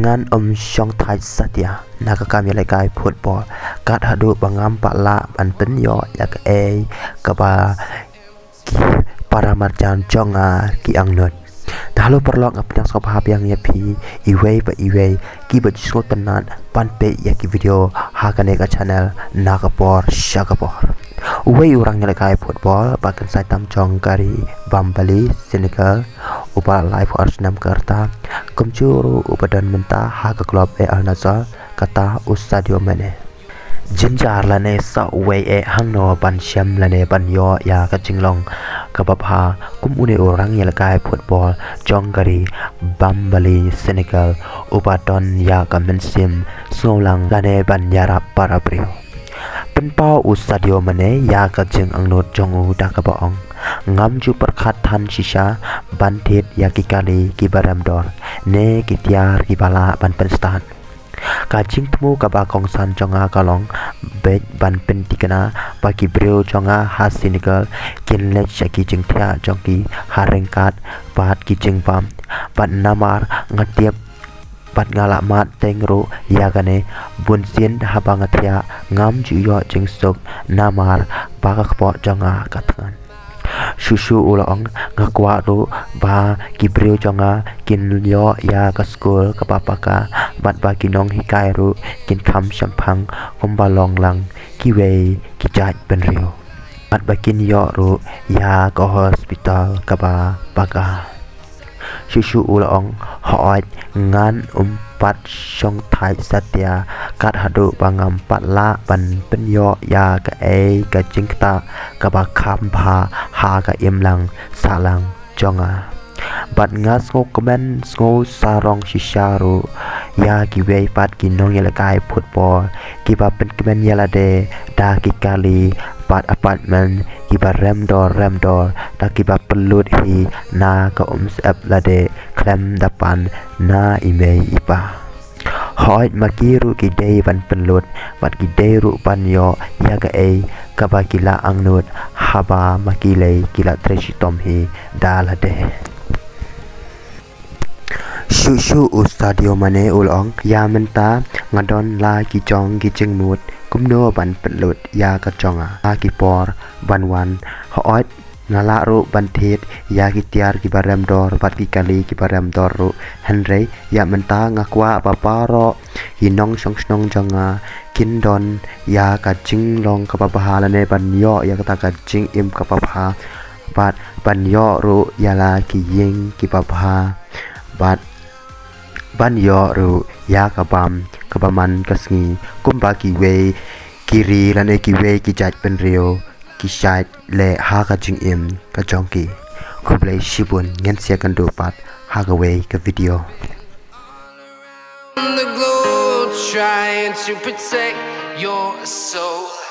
งานช่องไทยสัตยานักการมีรายการฟุตบอลการหาดูบางงามปะละอันเป็นยออยากกบาpara marjan jonga ki angnut dalu perlok ngapnyang sopahap yang yapi iwei pa iwei ki bajisot penat panpe ya ki video hakane ka channel nakapor shakapor uwei urang nyalakai football bakan sai tam jong kari bambali Senegal upa live Arsenal karta kumcuru upadan menta haka club Al Nassr kata Sadio Mane Jinjar lane sa uwei hang no ban syam lane ban yo ya ka jinglong kabapha kum une orang yalakai football jongari bambali Senegal upadon ya ka mensim solang lane ban yarap para brio penpau Sadio Mane ya ka jing angnut jongu da ka baong ngam ju perkhat than shisha banthit ya ki kali ki baramdor ne ki tiar ki bala ban penstan kajing temu kaba kongsan jonga kalong bej ban pentikana bagi brio jonga has Senegal kinle chaki jingthia jongki harengkat pat ki jingpam pat namar ngatiap pat ngalamat tengro yagane bunsien habangathia ngam juyo jingsuk namar bakakpo jonga kathan susu ulong ngakwa ru ba kibrio jonga kin yo ya ka school ka papaka bat ba kinong hikai ru kin kham sampang kombalong lang kiwei kijat penrio bat ba kin yo ru ya ka hospital ka ba paka susu ulong hoat ngan pat song thai satya kat hadu bangam pat la ban penyo ya ka ka jingta ka ba kham pha ha ka imlang salang jonga bat ngas ngo komen ngo sarong shisharu ya ki wei pat ki nong yala kai football ki ba pen kemen yala de da ki kali pat apartment ki ba remdor da ki ba pelut hi na ka sep la de klem dapan na email ipa hoi makiru ki dei ban pelut bat ki dei ru pan yo ya ka ka ba kila angnut haba makile kila tresitom hi dala de Susu Sadio Mane ulong ya menta ngadon la ki jong ki jingmut kumno ban pelut ya ka jonga la ki por ban wan hoit ngala ru ban thit ya ki tiar ki baram dor bat ki kali ki baram dor ru henry ya menta ngakwa paparo hinong song jonga kindon ya ka jinglong ka pahala ne ban yo ya ka ka jing im ka papa bat ban yo ru ya la ki ying ki papa bat ban yo ru ya kabaman kasngi kumba ki we kiri lane ki we ki jat pen rio ki shat le ha ka jing im ka jongki kuble shibun ngen sia kan do pat ha ka we ka video the globe trying to protect your soul.